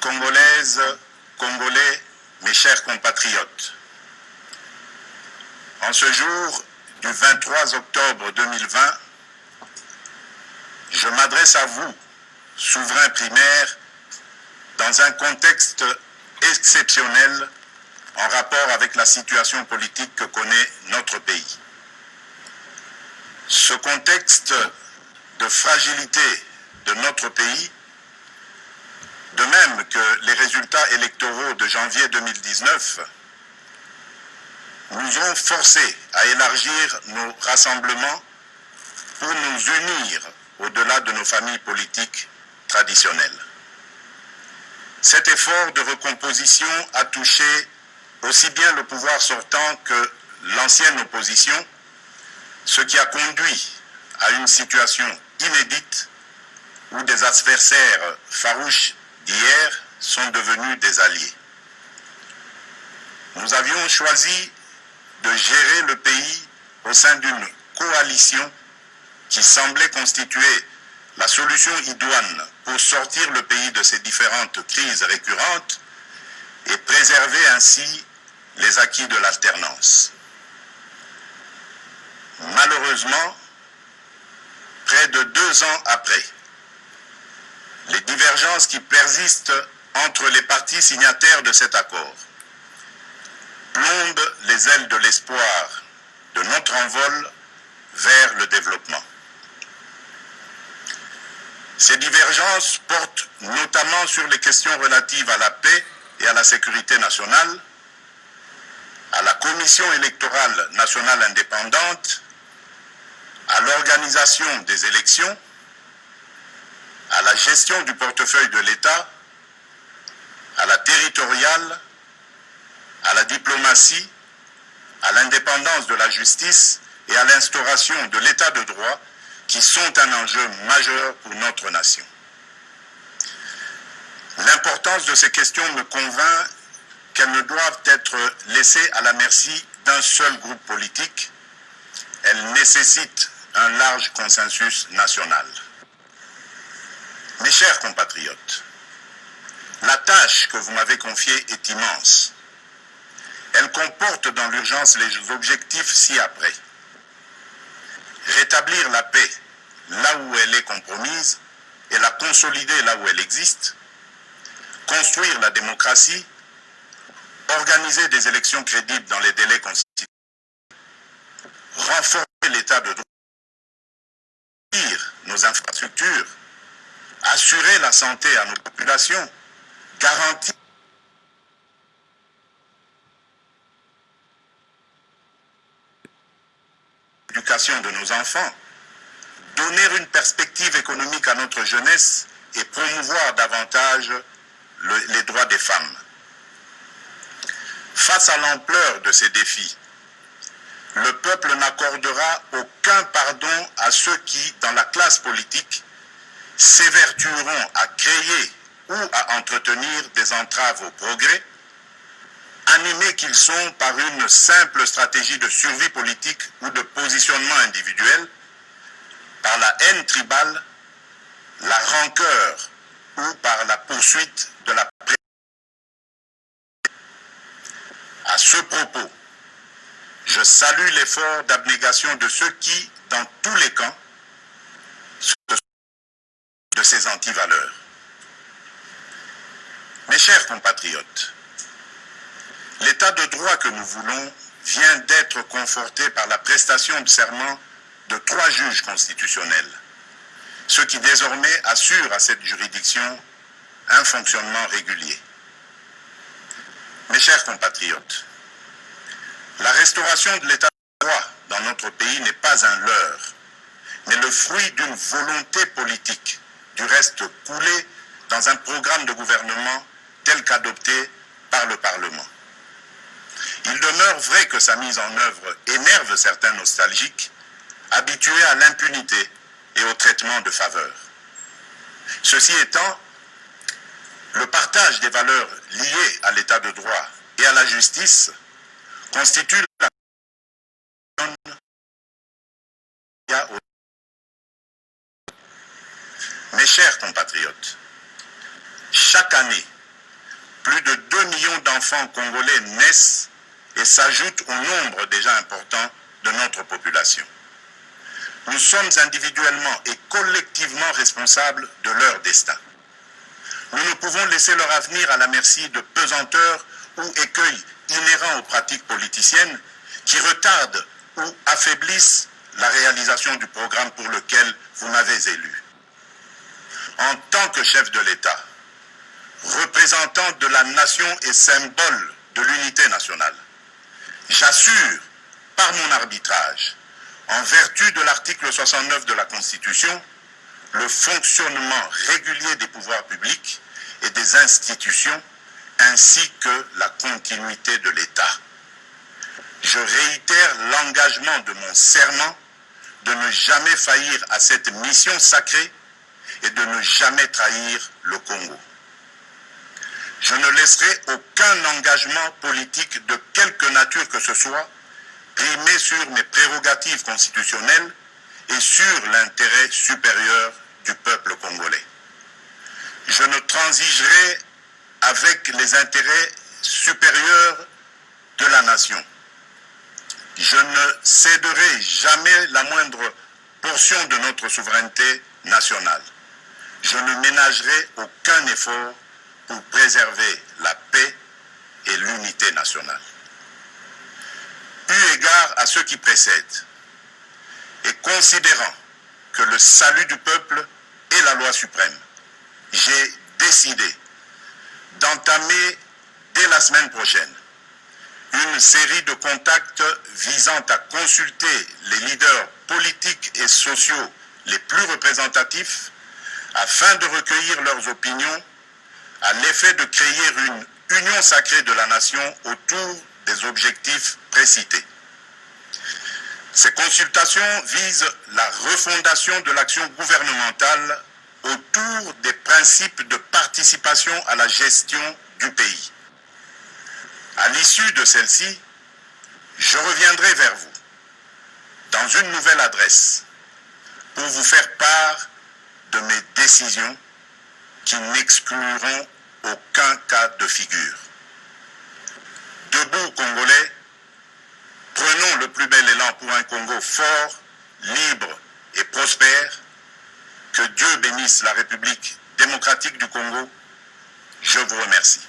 Congolaises, Congolais, mes chers compatriotes, en ce jour du 23 octobre 2020, je m'adresse à vous, souverains primaires, dans un contexte exceptionnel en rapport avec la situation politique que connaît notre pays. Ce contexte de fragilité de notre pays, de même que les résultats électoraux de janvier 2019, nous ont forcés à élargir nos rassemblements pour nous unir au-delà de nos familles politiques traditionnelles. Cet effort de recomposition a touché aussi bien le pouvoir sortant que l'ancienne opposition, ce qui a conduit à une situation inédite où des adversaires farouches d'hier sont devenus des alliés. Nous avions choisi de gérer le pays au sein d'une coalition qui semblait constituer la solution idoine pour sortir le pays de ces différentes crises récurrentes et préserver ainsi les acquis de l'alternance. Malheureusement, près de 2 ans après, les divergences qui persistent entre les partis signataires de cet accord plombent les ailes de l'espoir de notre envol vers le développement. Ces divergences portent notamment sur les questions relatives à la paix et à la sécurité nationale, à la Commission électorale nationale indépendante, à l'organisation des élections, à la gestion du portefeuille de l'État, à la territoriale, à la diplomatie, à l'indépendance de la justice et à l'instauration de l'État de droit qui sont un enjeu majeur pour notre nation. L'importance de ces questions me convainc qu'elles ne doivent être laissées à la merci d'un seul groupe politique. Elles nécessitent un large consensus national. Mes chers compatriotes, la tâche que vous m'avez confiée est immense. Elle comporte dans l'urgence les objectifs ci-après. Rétablir la paix là où elle est compromise et la consolider là où elle existe, construire la démocratie, organiser des élections crédibles dans les délais constitutionnels, renforcer l'état de droit, nos infrastructures, assurer la santé à nos populations, garantir l'éducation de nos enfants, donner une perspective économique à notre jeunesse et promouvoir davantage les droits des femmes. Face à l'ampleur de ces défis, le peuple n'accordera aucun pardon à ceux qui, dans la classe politique, s'évertueront à créer ou à entretenir des entraves au progrès, animés qu'ils sont par une simple stratégie de survie politique ou de positionnement individuel, par la haine tribale, la rancœur ou par la poursuite de la prédation. À ce propos, je salue l'effort d'abnégation de ceux qui, dans tous les camps, se sont de ces antivaleurs. Mes chers compatriotes, l'état de droit que nous voulons vient d'être conforté par la prestation de serment de 3 juges constitutionnels, ce qui désormais assure à cette juridiction un fonctionnement régulier. Mes chers compatriotes, la restauration de l'état de droit dans notre pays n'est pas un leurre, mais le fruit d'une volonté politique, du reste coulée dans un programme de gouvernement tel qu'adopté par le Parlement. Il demeure vrai que sa mise en œuvre énerve certains nostalgiques, habitués à l'impunité et au traitement de faveur. Ceci étant, le partage des valeurs liées à l'état de droit et à la justice constitue la Mes chers compatriotes, chaque année, plus de 2 millions d'enfants congolais naissent et s'ajoutent au nombre déjà important de notre population. Nous sommes individuellement et collectivement responsables de leur destin. Nous ne pouvons laisser leur avenir à la merci de pesanteurs ou écueils inhérents aux pratiques politiciennes qui retardent ou affaiblissent la réalisation du programme pour lequel vous m'avez élu. En tant que chef de l'État, représentant de la nation et symbole de l'unité nationale, j'assure par mon arbitrage, en vertu de l'article 69 de la Constitution, le fonctionnement régulier des pouvoirs publics et des institutions, ainsi que la continuité de l'État. Je réitère l'engagement de mon serment de ne jamais faillir à cette mission sacrée et de ne jamais trahir le Congo. Je ne laisserai aucun engagement politique de quelque nature que ce soit primer sur mes prérogatives constitutionnelles et sur l'intérêt supérieur du peuple congolais. Je ne transigerai avec les intérêts supérieurs de la nation. Je ne céderai jamais la moindre portion de notre souveraineté nationale. Je ne ménagerai aucun effort pour préserver la paix et l'unité nationale. Eu égard à ce qui précède, et considérant que le salut du peuple est la loi suprême, j'ai décidé d'entamer dès la semaine prochaine une série de contacts visant à consulter les leaders politiques et sociaux les plus représentatifs afin de recueillir leurs opinions à l'effet de créer une union sacrée de la nation autour des objectifs précités. Ces consultations visent la refondation de l'action gouvernementale autour des principes de participation à la gestion du pays. À l'issue de celle-ci, je reviendrai vers vous dans une nouvelle adresse pour vous faire part de mes décisions qui n'excluront aucun cas de figure. Debout, Congolais, prenons le plus bel élan pour un Congo fort, libre et prospère. Que Dieu bénisse la République démocratique du Congo. Je vous remercie.